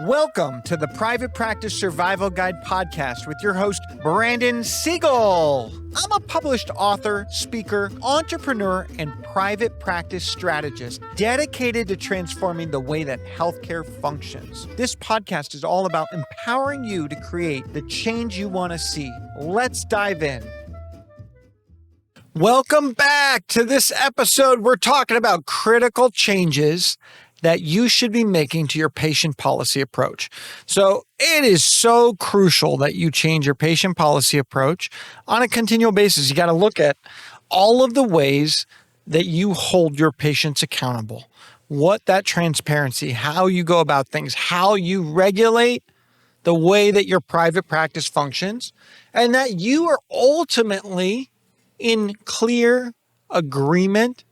Welcome to the Private Practice Survival Guide podcast with your host, Brandon Seigel. I'm a published author, speaker, entrepreneur, and private practice strategist dedicated to transforming the way that healthcare functions. This podcast is all about empowering you to create the change you want to see. Let's dive in. Welcome back to this episode. We're talking about critical changes that you should be making to your patient policy approach. So it is so crucial that you change your patient policy approach on a continual basis. You got to look at all of the ways that you hold your patients accountable, what that transparency, how you go about things, how you regulate the way that your private practice functions, and that you are ultimately in clear agreement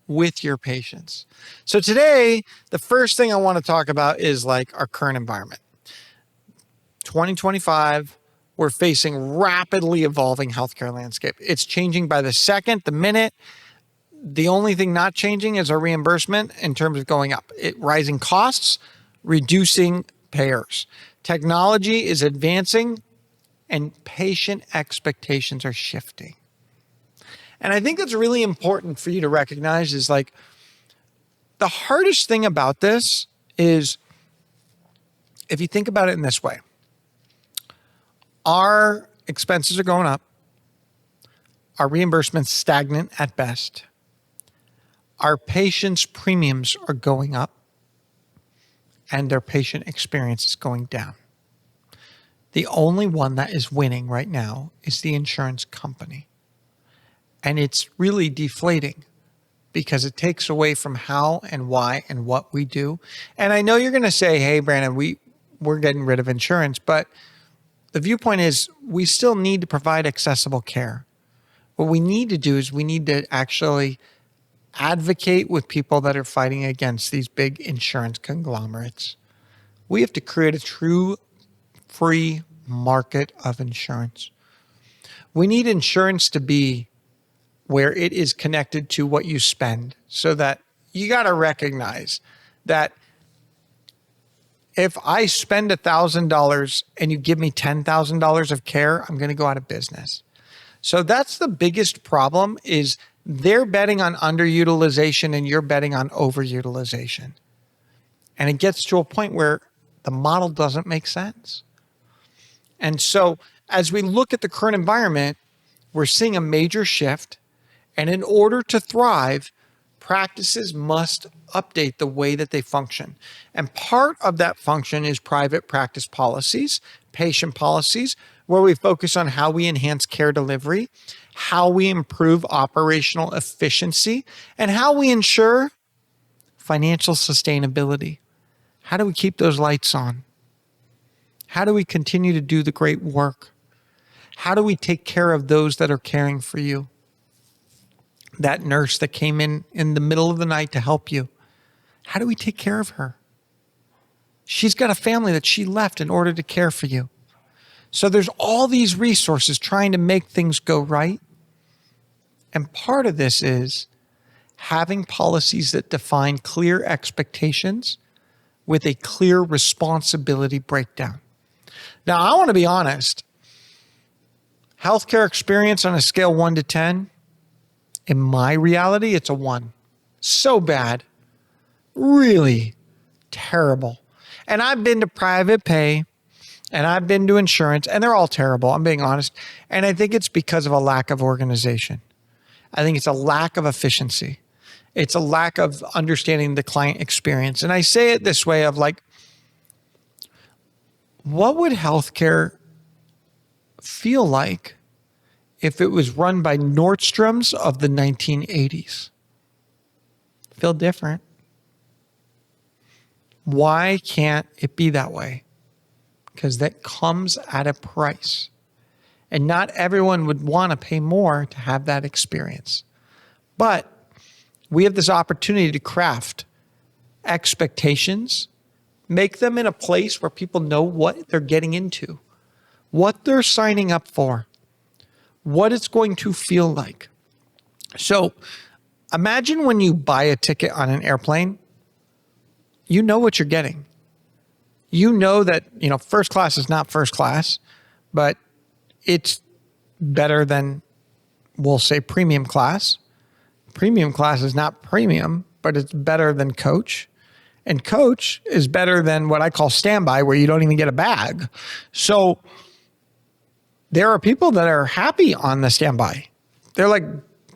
with your patients. So today, the first thing I want to talk about is like our current environment. 2025, we're facing rapidly evolving healthcare landscape. It's changing by the second, the minute. The only thing not changing is our reimbursement in terms of going up. Rising costs, reducing payers. Technology is advancing and patient expectations are shifting. And I think that's really important for you to recognize is like the hardest thing about this is if you think about it in this way, our expenses are going up, our reimbursements stagnant at best, our patients' premiums are going up, and their patient experience is going down. The only one that is winning right now is the insurance company. And it's really deflating because it takes away from how and why and what we do. And I know you're going to say, hey, Brandon, we're getting rid of insurance. But the viewpoint is we still need to provide accessible care. What we need to do is we need to actually advocate with people that are fighting against these big insurance conglomerates. We have to create a true free market of insurance. We need insurance to be where it is connected to what you spend so that you got to recognize that if I spend $1,000 and you give me $10,000 of care, I'm going to go out of business. So that's the biggest problem is they're betting on underutilization and you're betting on overutilization. And it gets to a point where the model doesn't make sense. And so as we look at the current environment, we're seeing a major shift. And in order to thrive, practices must update the way that they function. And part of that function is private practice policies, patient policies, where we focus on how we enhance care delivery, how we improve operational efficiency, and how we ensure financial sustainability. How do we keep those lights on? How do we continue to do the great work? How do we take care of those that are caring for you? That nurse that came in the middle of the night to help you. How do we take care of her? She's got a family that she left in order to care for you. So there's all these resources trying to make things go right. And part of this is having policies that define clear expectations with a clear responsibility breakdown. Now, I want to be honest. Healthcare experience on a scale 1 to 10, in my reality, it's a 1. So bad. Really terrible. And I've been to private pay and I've been to insurance and they're all terrible. I'm being honest. And I think it's because of a lack of organization. I think it's a lack of efficiency. It's a lack of understanding the client experience. And I say it this way of like, what would healthcare feel like if it was run by Nordstrom's of the 1980s? Feel different. Why can't it be that way? Because that comes at a price. And not everyone would want to pay more to have that experience. But we have this opportunity to craft expectations, make them in a place where people know what they're getting into, what they're signing up for, what it's going to feel like. So imagine when you buy a ticket on an airplane, you know what you're getting. You know that, first class is not first class, but it's better than, we'll say, premium class. Premium class is not premium, but it's better than coach. And coach is better than what I call standby, where you don't even get a bag. So there are people that are happy on the standby. They're like,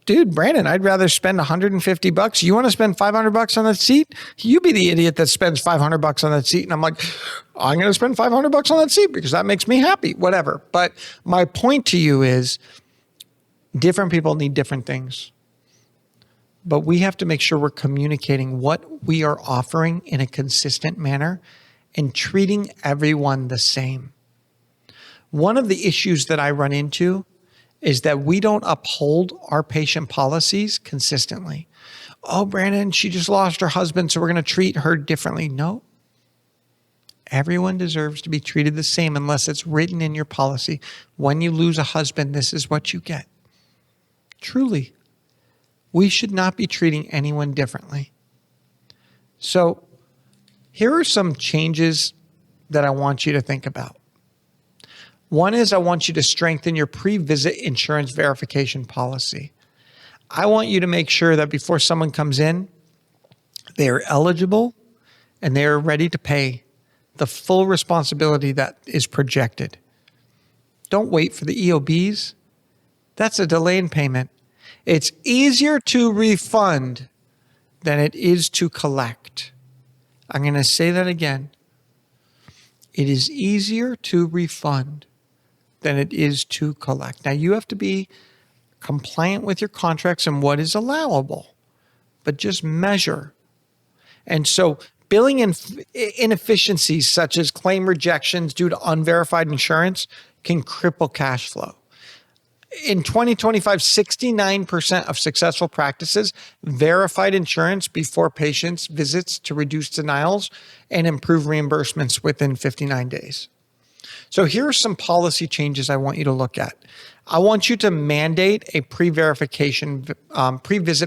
dude, Brandon, I'd rather spend $150. You want to spend $500 on that seat? You be the idiot that spends $500 on that seat. And I'm like, I'm going to spend $500 on that seat because that makes me happy, whatever. But my point to you is different people need different things. But we have to make sure we're communicating what we are offering in a consistent manner and treating everyone the same. One of the issues that I run into is that we don't uphold our patient policies consistently. Oh, Brandon, she just lost her husband, so we're going to treat her differently. No. Everyone deserves to be treated the same unless it's written in your policy. When you lose a husband, this is what you get. Truly. We should not be treating anyone differently. So here are some changes that I want you to think about. One is I want you to strengthen your pre-visit insurance verification policy. I want you to make sure that before someone comes in, they are eligible and they are ready to pay the full responsibility that is projected. Don't wait for the EOBs. That's a delay in payment. It's easier to refund than it is to collect. I'm going to say that again. It is easier to refund than it is to collect. Now, you have to be compliant with your contracts and what is allowable, but just measure. And so billing inefficiencies such as claim rejections due to unverified insurance can cripple cash flow. In 2025, 69% of successful practices verified insurance before patients' visits to reduce denials and improve reimbursements within 59 days. So here are some policy changes I want you to look at. I want you to mandate a pre-visit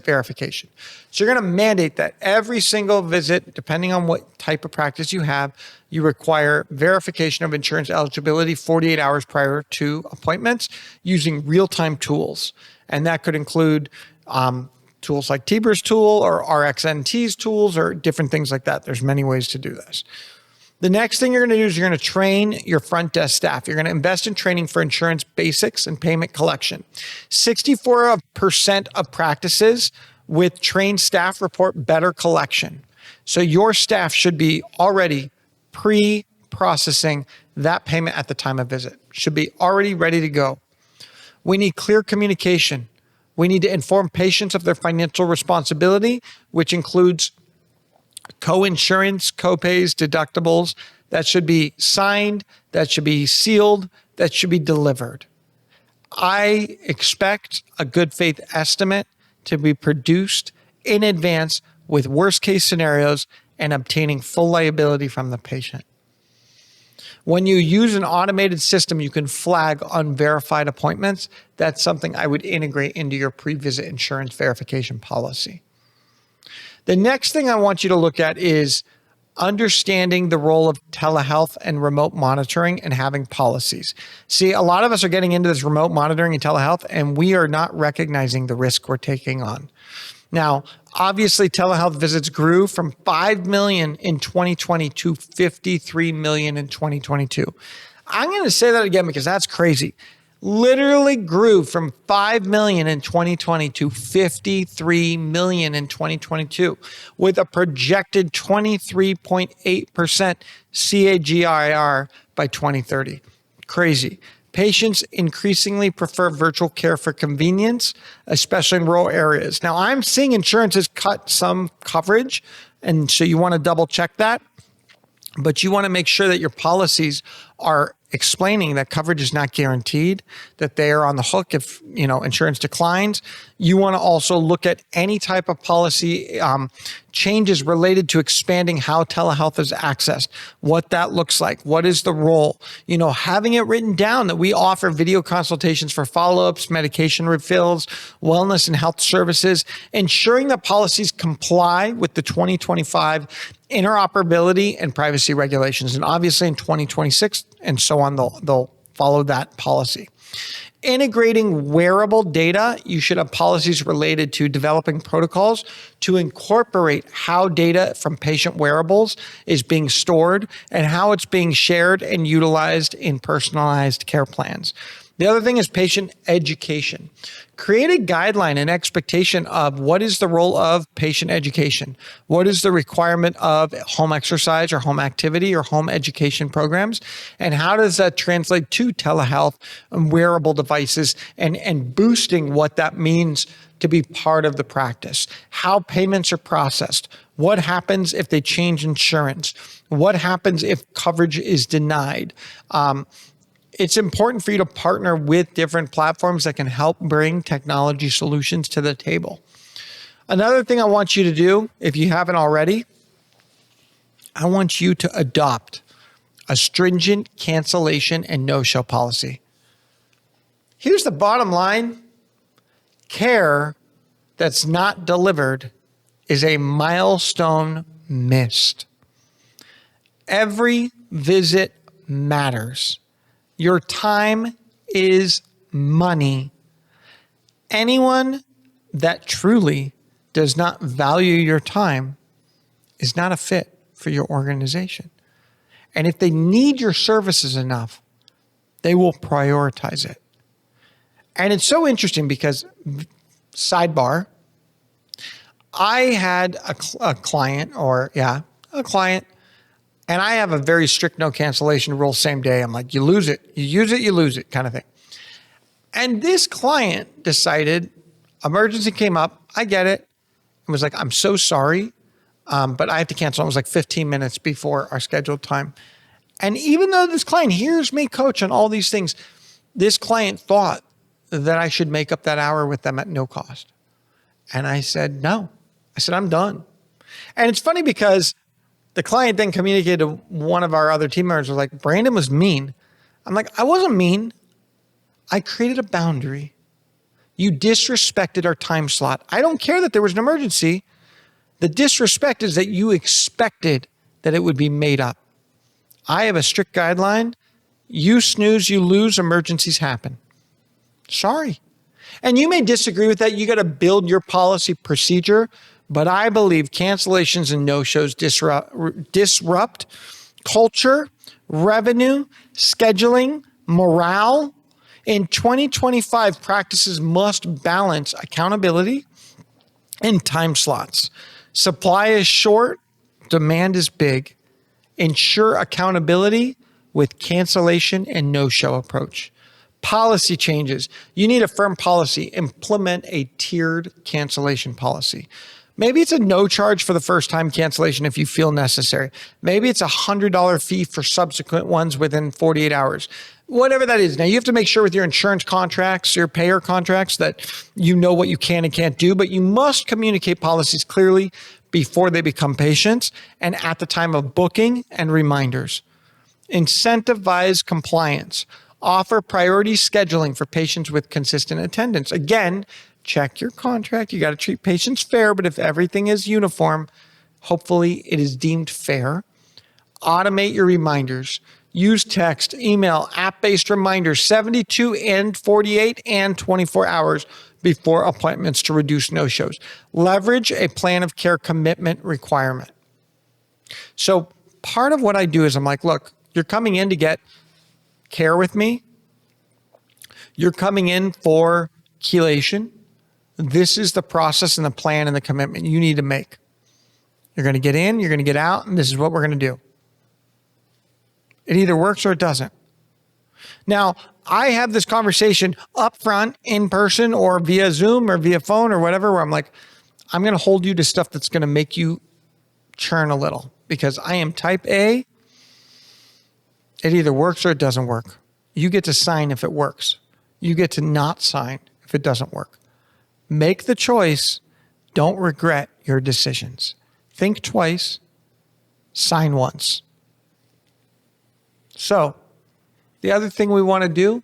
verification. So you're going to mandate that every single visit, depending on what type of practice you have, you require verification of insurance eligibility 48 hours prior to appointments using real-time tools. And that could include tools like Tiber's tool or RxNT's tools or different things like that. There's many ways to do this. The next thing you're going to do is you're going to train your front desk staff. You're going to invest in training for insurance basics and payment collection. 64% of practices with trained staff report better collection. So your staff should be already pre-processing that payment at the time of visit. Should be already ready to go. We need clear communication. We need to inform patients of their financial responsibility, which includes co-insurance, co-pays, deductibles. That should be signed, that should be sealed, that should be delivered. I expect a good faith estimate to be produced in advance with worst case scenarios and obtaining full liability from the patient. When you use an automated system, you can flag unverified appointments. That's something I would integrate into your pre-visit insurance verification policy. The next thing I want you to look at is understanding the role of telehealth and remote monitoring and having policies. See, a lot of us are getting into this remote monitoring and telehealth, and we are not recognizing the risk we're taking on. Now, obviously, telehealth visits grew from 5 million in 2020 to 53 million in 2022. I'm going to say that again because that's crazy. Literally grew from 5 million in 2020 to 53 million in 2022 with a projected 23.8% CAGR by 2030. Crazy. Patients increasingly prefer virtual care for convenience, especially in rural areas. Now, I'm seeing insurances cut some coverage, and so you want to double check that. But you want to make sure that your policies are explaining that coverage is not guaranteed, that they are on the hook if insurance declines. You want to also look at any type of policy changes related to expanding how telehealth is accessed, what that looks like, what is the role, having it written down that we offer video consultations for follow-ups, medication refills, wellness and health services, ensuring that policies comply with the 2025 interoperability and privacy regulations. And obviously in 2026 and so on, they'll follow that policy. Integrating wearable data, you should have policies related to developing protocols to incorporate how data from patient wearables is being stored and how it's being shared and utilized in personalized care plans. The other thing is patient education. Create a guideline and expectation of what is the role of patient education. What is the requirement of home exercise or home activity or home education programs? And how does that translate to telehealth and wearable devices and boosting what that means to be part of the practice? How payments are processed? What happens if they change insurance? What happens if coverage is denied? It's important for you to partner with different platforms that can help bring technology solutions to the table. Another thing I want you to do, if you haven't already, I want you to adopt a stringent cancellation and no-show policy. Here's the bottom line. Care that's not delivered is a milestone missed. Every visit matters. Your time is money. Anyone that truly does not value your time is not a fit for your organization. And if they need your services enough, they will prioritize it. And it's so interesting because, sidebar, I had a client, and I have a very strict no cancellation rule same day. I'm like, you lose it, you use it, you lose it kind of thing. And this client decided, emergency came up, I get it, and was like, I'm so sorry, but I have to cancel. It was like 15 minutes before our scheduled time. And even though this client hears me coach on all these things, this client thought that I should make up that hour with them at no cost. And I said, no. I said, I'm done. And it's funny because the client then communicated to one of our other team members, was like, Brandon was mean. I'm like, I wasn't mean. I created a boundary. You disrespected our time slot. I don't care that there was an emergency. The disrespect is that you expected that it would be made up. I have a strict guideline. You snooze, you lose, emergencies happen. Sorry. And you may disagree with that. You got to build your policy procedure. But I believe cancellations and no-shows disrupt culture, revenue, scheduling, morale. In 2025, practices must balance accountability and time slots. Supply is short, demand is big. Ensure accountability with cancellation and no-show approach. Policy changes. You need a firm policy. Implement a tiered cancellation policy. Maybe it's a no charge for the first time cancellation if you feel necessary. Maybe it's a $100 fee for subsequent ones within 48 hours. Whatever that is. Now you have to make sure with your insurance contracts, your payer contracts, that you know what you can and can't do, but you must communicate policies clearly before they become patients and at the time of booking and reminders. Incentivize compliance. Offer priority scheduling for patients with consistent attendance. Again, check your contract. You got to treat patients fair, but if everything is uniform, hopefully it is deemed fair. Automate your reminders. Use text, email, app-based reminders 72 and 48 and 24 hours before appointments to reduce no-shows. Leverage a plan of care commitment requirement. So part of what I do is I'm like, look, you're coming in to get care with me. You're coming in for chelation. This is the process and the plan and the commitment you need to make. You're going to get in, you're going to get out, and this is what we're going to do. It either works or it doesn't. Now, I have this conversation upfront, in person, or via Zoom or via phone or whatever, where I'm like, I'm going to hold you to stuff that's going to make you churn a little because I am type A. It either works or it doesn't work. You get to sign if it works. You get to not sign if it doesn't work. Make the choice. Don't regret your decisions. think twice, sign once. So the other thing we want to do,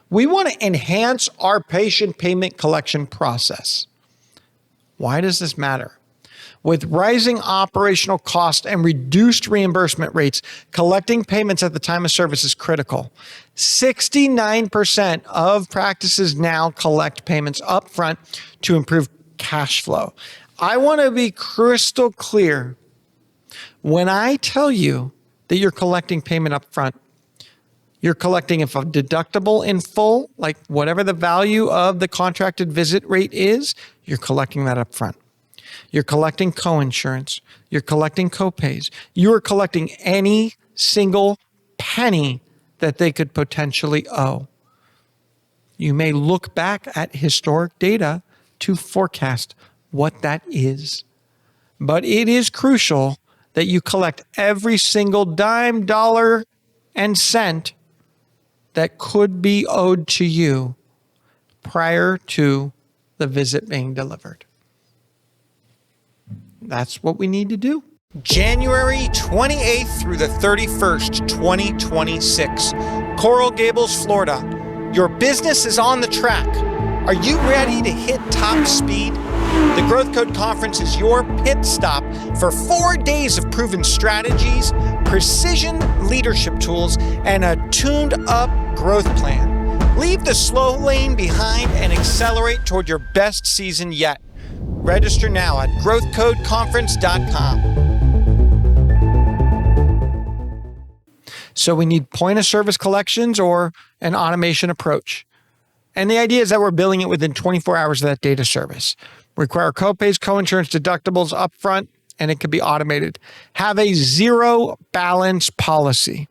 we want to enhance our patient payment collection process. Why does this matter? With rising operational costs and reduced reimbursement rates, collecting payments at the time of service is critical. 69% of practices now collect payments upfront to improve cash flow. I want to be crystal clear. When I tell you that you're collecting payment upfront, you're collecting if a deductible in full, like whatever the value of the contracted visit rate is, you're collecting that upfront. You're collecting coinsurance. You're collecting copays. You are collecting any single penny that they could potentially owe. You may look back at historic data to forecast what that is. But it is crucial that you collect every single dime, dollar, and cent that could be owed to you prior to the visit being delivered. That's what we need to do. January 28th through the 31st, 2026. Coral Gables, Florida. Your business is on the track. Are you ready to hit top speed? The Growth Code Conference is your pit stop for 4 days of proven strategies, precision leadership tools, and a tuned-up growth plan. Leave the slow lane behind and accelerate toward your best season yet. Register now at growthcodeconference.com. So we need point-of-service collections or an automation approach. And the idea is that we're billing it within 24 hours of that data service. Require copays, coinsurance, deductibles upfront, and it can be automated. Have a zero balance policy.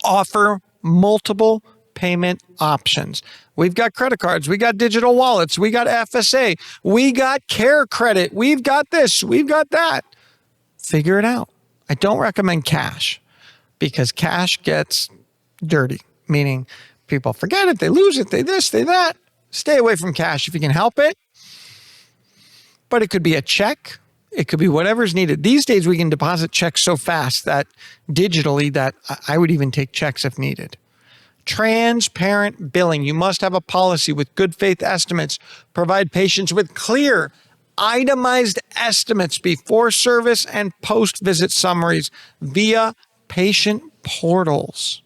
Offer multiple payment options. We've got credit cards. We got digital wallets. We got FSA. We got care credit. We've got this. We've got that. Figure it out. I don't recommend cash because cash gets dirty, meaning people forget it, they lose it, they this, they that. Stay away from cash if you can help it. But it could be a check. It could be whatever's needed. These days, we can deposit checks so fast that digitally that I would even take checks if needed. Transparent billing. You must have a policy with good faith estimates. Provide patients with clear, itemized estimates before service and post-visit summaries via patient portals.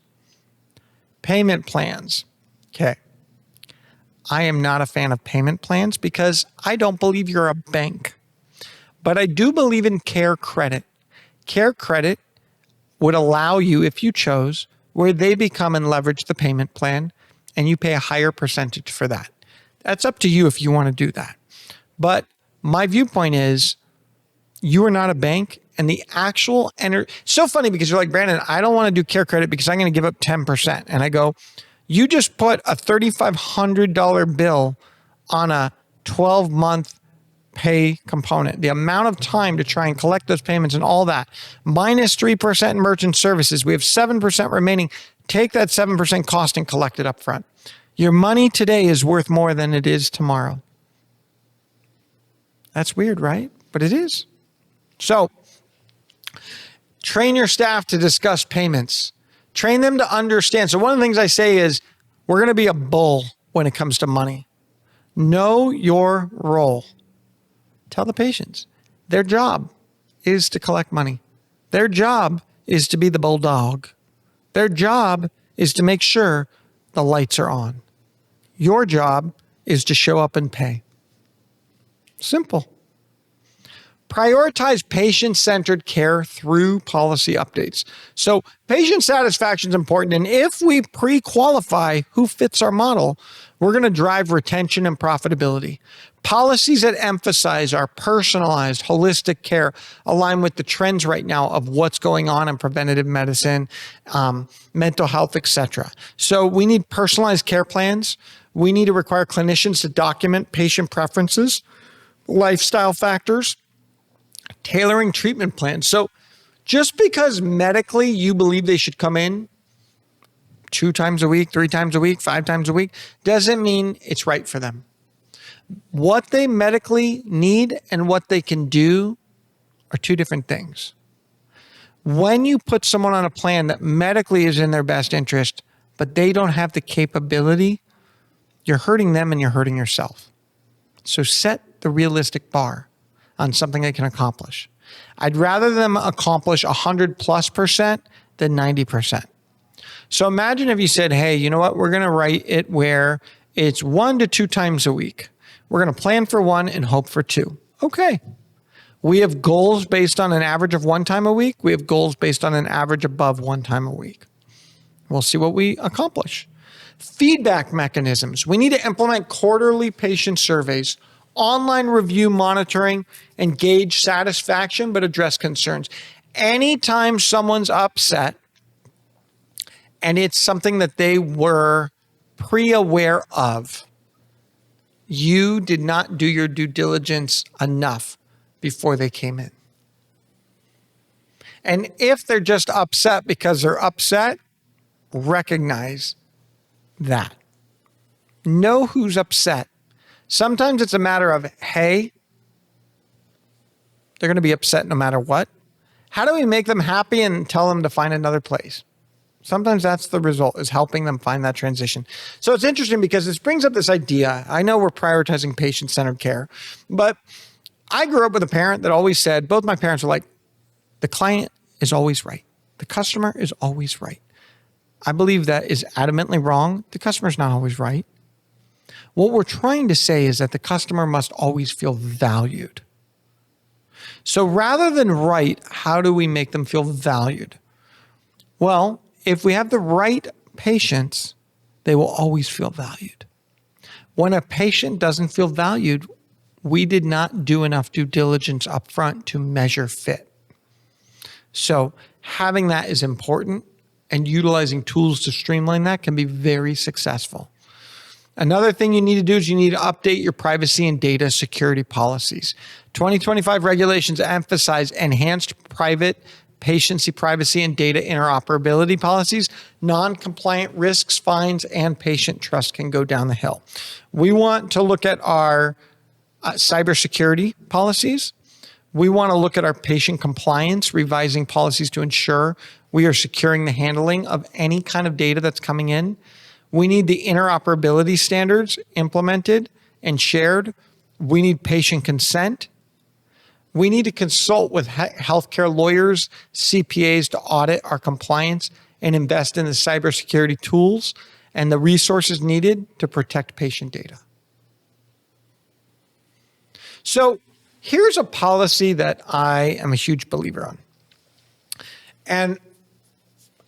Payment plans. Okay. I am not a fan of payment plans because I don't believe you're a bank. But I do believe in care credit. Care credit would allow you, if you chose, where they become and leverage the payment plan and you pay a higher percentage for that. That's up to you if you want to do that. But my viewpoint is you are not a bank and the actual so funny because you're like, Brandon, I don't want to do care credit because I'm going to give up 10%. And I go, you just put a $3,500 bill on a 12-month pay component. The amount of time to try and collect those payments and all that, minus 3% in merchant services. We have 7% remaining. Take that 7% cost and collect it up front. Your money today is worth more than it is tomorrow. That's weird, right? But it is. So, train your staff to discuss payments. Train them to understand. So one of the things I say is we're going to be a bull when it comes to money. Know your role. Tell the patients their job is to collect money. Their job is to be the bulldog. Their job is to make sure the lights are on. Your job is to show up and pay. Simple. Prioritize patient-centered care through policy updates. So patient satisfaction is important. And if we pre-qualify who fits our model, we're going to drive retention and profitability. Policies that emphasize our personalized, holistic care align with the trends right now of what's going on in preventative medicine, mental health, etc. So we need personalized care plans. We need to require clinicians to document patient preferences, lifestyle factors, tailoring treatment plans. So just because medically you believe they should come in 2 times a week, 3 times a week, 5 times a week, doesn't mean it's right for them. What they medically need and what they can do are two different things. When you put someone on a plan that medically is in their best interest, but they don't have the capability, you're hurting them and you're hurting yourself. So set the realistic bar on something they can accomplish. I'd rather them accomplish 100+% than 90%. So imagine if you said, hey, you know what? We're going to write it where it's 1 to 2 times a week. We're going to plan for 1 and hope for 2. Okay. We have goals based on an average of 1 time a week. We have goals based on an average above 1 time a week. We'll see what we accomplish. Feedback mechanisms. We need to implement quarterly patient surveys, online review monitoring, and gauge satisfaction, but address concerns. Anytime someone's upset and it's something that they were pre-aware of, you did not do your due diligence enough before they came in. And if they're just upset because they're upset, recognize that. Know who's upset. Sometimes it's a matter of, hey, they're going to be upset no matter what. How do we make them happy and tell them to find another place? Sometimes that's the result, is helping them find that transition. So it's interesting because this brings up this idea. I know we're prioritizing patient-centered care, but I grew up with a parent that always said, both my parents were like, the client is always right. The customer is always right. I believe that is adamantly wrong. The customer's not always right. What we're trying to say is that the customer must always feel valued. So rather than right, how do we make them feel valued? Well, if we have the right patients, they will always feel valued. When a patient doesn't feel valued, we did not do enough due diligence upfront to measure fit. So having that is important, and utilizing tools to streamline that can be very successful. Another thing you need to do is you need to update your privacy and data security policies. 2025 regulations emphasize enhanced patiency, privacy, and data interoperability policies. Non-compliant risks, fines, and patient trust can go down the hill. We want to look at our cybersecurity policies. We want to look at our patient compliance, revising policies to ensure we are securing the handling of any kind of data that's coming in. We need the interoperability standards implemented and shared. We need patient consent. We need to consult with healthcare lawyers, CPAs to audit our compliance and invest in the cybersecurity tools and the resources needed to protect patient data. So here's a policy that I am a huge believer on. And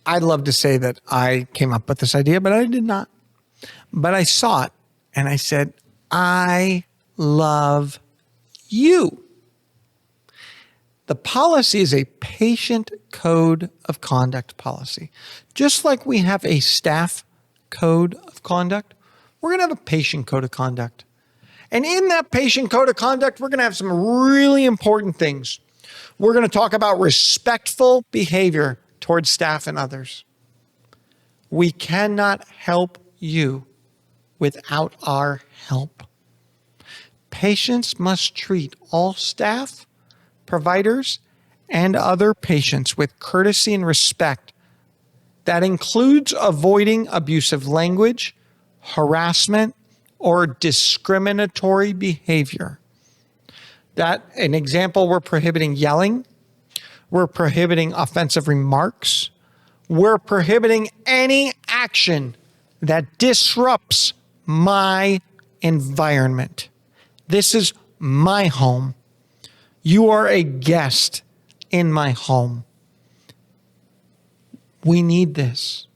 I'd love to say that I came up with this idea, but I did not. But I saw it and I said, I love you. The policy is a patient code of conduct policy. Just like we have a staff code of conduct, we're going to have a patient code of conduct. And in that patient code of conduct, we're going to have some really important things. We're going to talk about respectful behavior towards staff and others. We cannot help you without our help. Patients must treat all staff, providers, and other patients with courtesy and respect. That includes avoiding abusive language, harassment, or discriminatory behavior. That, an example, we're prohibiting yelling, we're prohibiting offensive remarks, we're prohibiting any action that disrupts my environment. This is my home. You are a guest in my home. We need this.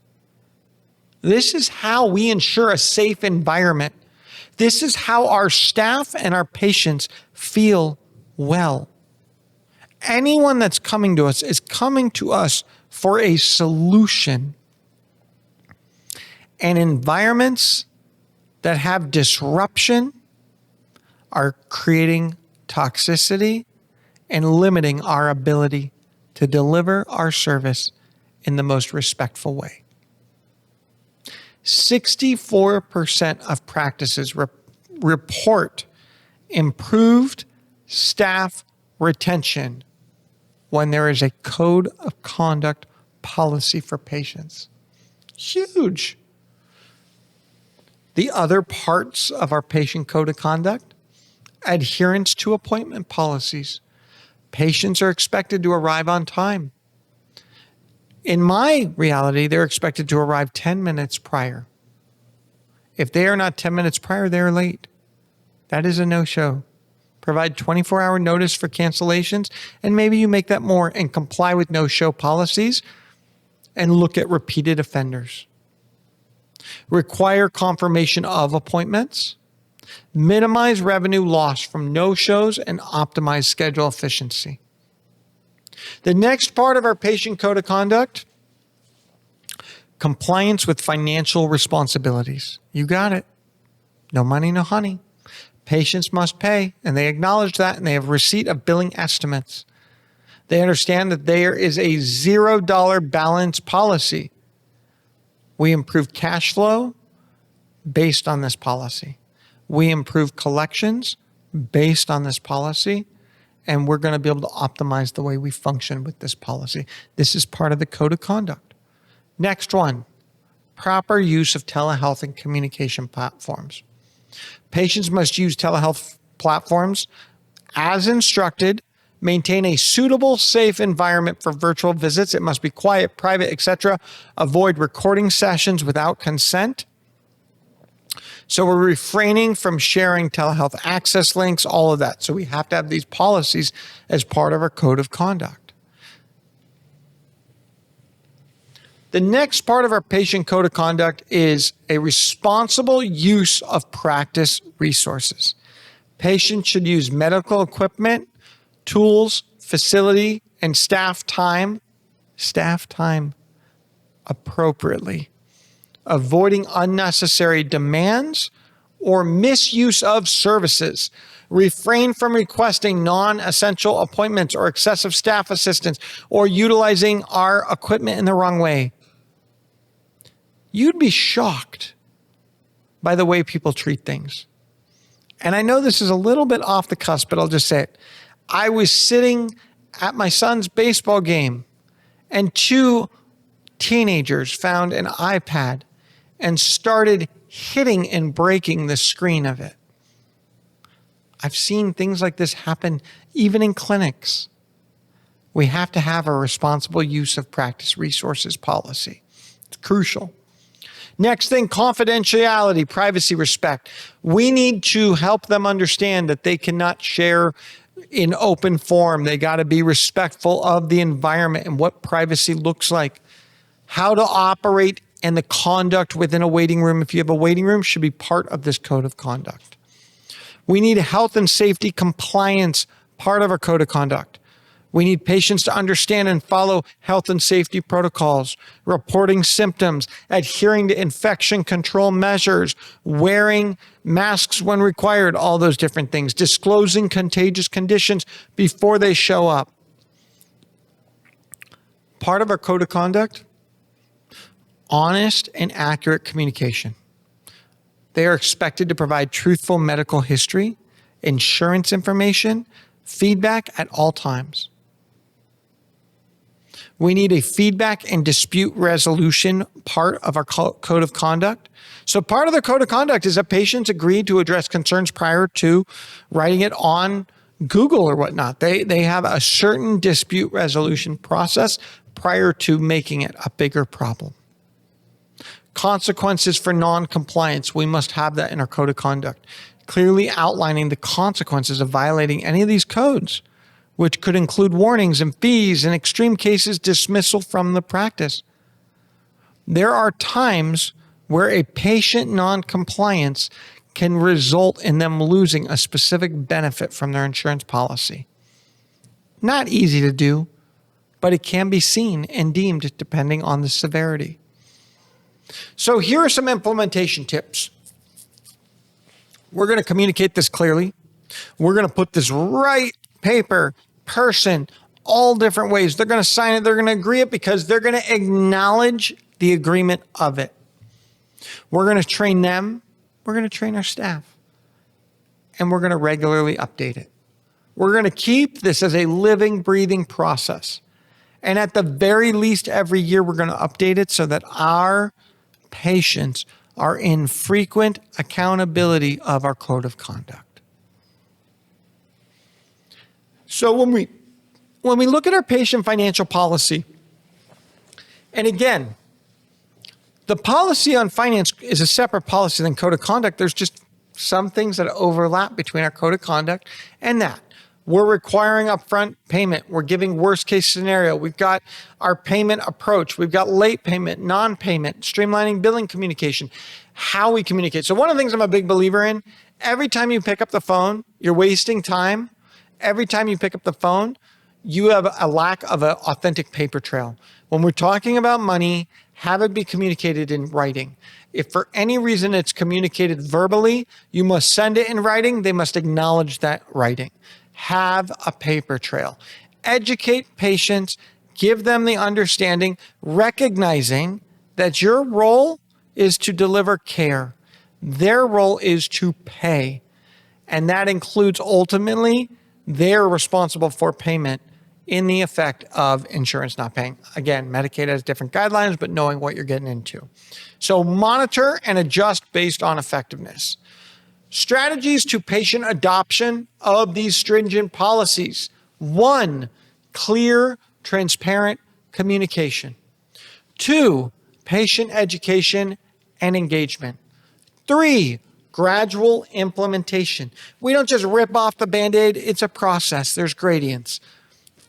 This is how we ensure a safe environment. This is how our staff and our patients feel well. Anyone that's coming to us is coming to us for a solution. And environments that have disruption are creating toxicity and limiting our ability to deliver our service in the most respectful way. 64% of practices report improved staff retention when there is a code of conduct policy for patients. Huge. The other parts of our patient code of conduct: adherence to appointment policies. Patients are expected to arrive on time. In my reality, they're expected to arrive 10 minutes prior. If they are not 10 minutes prior, they're late. That is a no-show. Provide 24-hour notice for cancellations, and maybe you make that more and comply with no-show policies and look at repeated offenders. Require confirmation of appointments. Minimize revenue loss from no-shows and optimize schedule efficiency. The next part of our patient code of conduct: compliance with financial responsibilities. You got it. No money, no honey. Patients must pay, and they acknowledge that, and they have receipt of billing estimates. They understand that there is a $0 balance policy. We improve cash flow based on this policy. We improve collections based on this policy, and we're going to be able to optimize the way we function with this policy. This is part of the code of conduct. Next one: proper use of telehealth and communication platforms. Patients must use telehealth platforms as instructed, maintain a suitable, safe environment for virtual visits. It must be quiet, private, etc. Avoid recording sessions without consent. So we're refraining from sharing telehealth access links, all of that. So we have to have these policies as part of our code of conduct. The next part of our patient code of conduct is a responsible use of practice resources. Patients should use medical equipment, tools, facility, and staff time appropriately, avoiding unnecessary demands or misuse of services. Refrain from requesting non-essential appointments or excessive staff assistance or utilizing our equipment in the wrong way. You'd be shocked by the way people treat things. And I know this is a little bit off the cusp, but I'll just say it. I was sitting at my son's baseball game, and two teenagers found an iPad and started hitting and breaking the screen of it. I've seen things like this happen even in clinics. We have to have a responsible use of practice resources policy. It's crucial. Next thing: confidentiality, privacy, respect. We need to help them understand that they cannot share in open form. They got to be respectful of the environment and what privacy looks like. How to operate and the conduct within a waiting room, if you have a waiting room, should be part of this code of conduct. We need health and safety compliance, part of our code of conduct. We need patients to understand and follow health and safety protocols, reporting symptoms, adhering to infection control measures, wearing masks when required, all those different things, disclosing contagious conditions before they show up. Part of our code of conduct: honest and accurate communication. They are expected to provide truthful medical history, insurance information, feedback at all times. We need a feedback and dispute resolution part of our code of conduct. So part of the code of conduct is that patients agree to address concerns prior to writing it on Google or whatnot. They have a certain dispute resolution process prior to making it a bigger problem. Consequences for non-compliance. We must have that in our code of conduct, clearly outlining the consequences of violating any of these codes, which could include warnings and fees, in extreme cases, dismissal from the practice. There are times where a patient non-compliance can result in them losing a specific benefit from their insurance policy. Not easy to do, but it can be seen and deemed depending on the severity. So here are some implementation tips. We're going to communicate this clearly. We're going to put this right paper, person, all different ways. They're going to sign it. They're going to agree it because they're going to acknowledge the agreement of it. We're going to train them. We're going to train our staff. And we're going to regularly update it. We're going to keep this as a living, breathing process. And at the very least, every year, we're going to update it so that our patients are in frequent accountability of our code of conduct. So when we look at our patient financial policy, and again, the policy on finance is a separate policy than code of conduct. There's just some things that overlap between our code of conduct and that. We're requiring upfront payment. We're giving worst case scenario. We've got our payment approach. We've got late payment, non-payment, streamlining billing communication, how we communicate. So one of the things I'm a big believer in, every time you pick up the phone, you're wasting time. Every time you pick up the phone, you have a lack of an authentic paper trail. When we're talking about money, have it be communicated in writing. If for any reason it's communicated verbally, you must send it in writing. They must acknowledge that writing. Have a paper trail. Educate patients, give them the understanding, recognizing that your role is to deliver care. Their role is to pay. And that includes ultimately they're responsible for payment in the effect of insurance not paying. Again, Medicaid has different guidelines, but knowing what you're getting into. So monitor and adjust based on effectiveness. Strategies to patient adoption of these stringent policies. 1, clear, transparent communication. 2, patient education and engagement. 3, gradual implementation. We don't just rip off the Band-Aid. It's a process. There's gradients.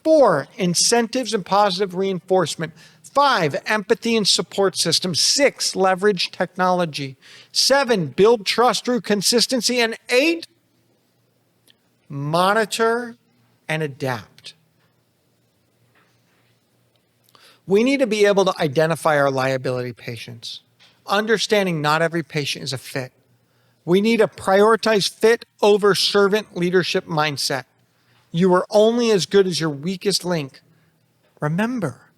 4, incentives and positive reinforcement. 5, empathy and support systems. 6, leverage technology. 7, build trust through consistency. And 8, monitor and adapt. We need to be able to identify our liability patients, understanding not every patient is a fit. We need to prioritize fit over servant leadership mindset. You are only as good as your weakest link. Remember,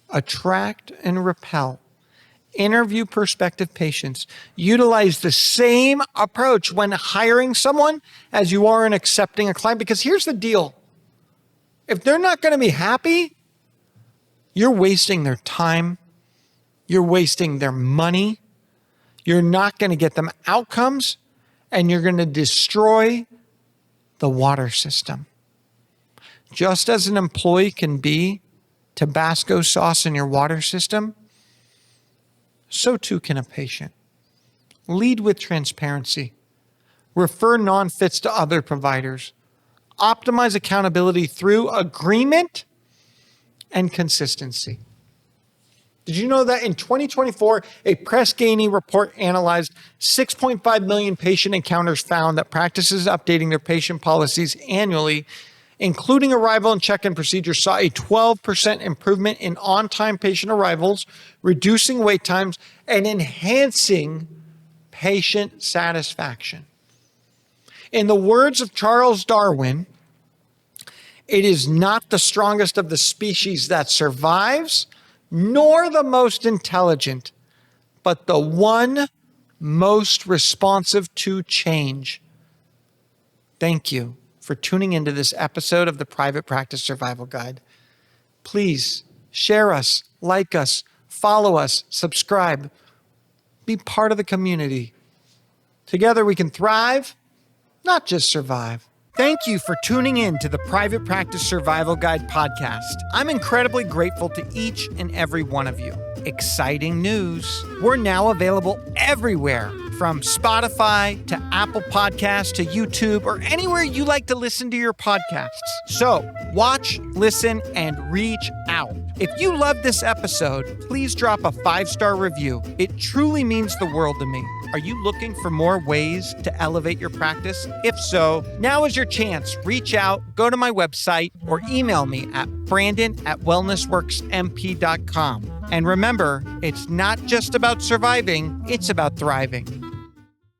attract and repel. Interview prospective patients. Utilize the same approach when hiring someone as you are in accepting a client. Because here's the deal. If they're not going to be happy, you're wasting their time. You're wasting their money. You're not going to get them outcomes, and you're going to destroy the water system. Just as an employee can be Tabasco sauce in your water system, so too can a patient. Lead with transparency. Refer non-fits to other providers. Optimize accountability through agreement and consistency. Did you know that in 2024, a Press Ganey report analyzed 6.5 million patient encounters found that practices updating their patient policies annually, including arrival and check-in procedures, saw a 12% improvement in on-time patient arrivals, reducing wait times, and enhancing patient satisfaction. In the words of Charles Darwin, it is not the strongest of the species that survives, nor the most intelligent, but the one most responsive to change. Thank you for tuning into this episode of the Private Practice Survival Guide. Please share us, like us, follow us, subscribe, be part of the community. Together we can thrive, not just survive. Thank you for tuning in to the Private Practice Survival Guide podcast. I'm incredibly grateful to each and every one of you. Exciting news. We're now available everywhere, from Spotify to Apple Podcasts to YouTube or anywhere you like to listen to your podcasts. So watch, listen, and reach out. If you love this episode, please drop a 5-star review. It truly means the world to me. Are you looking for more ways to elevate your practice? If so, now is your chance. Reach out, go to my website, or email me at brandon@wellnessworksmp.com. And remember, it's not just about surviving, it's about thriving.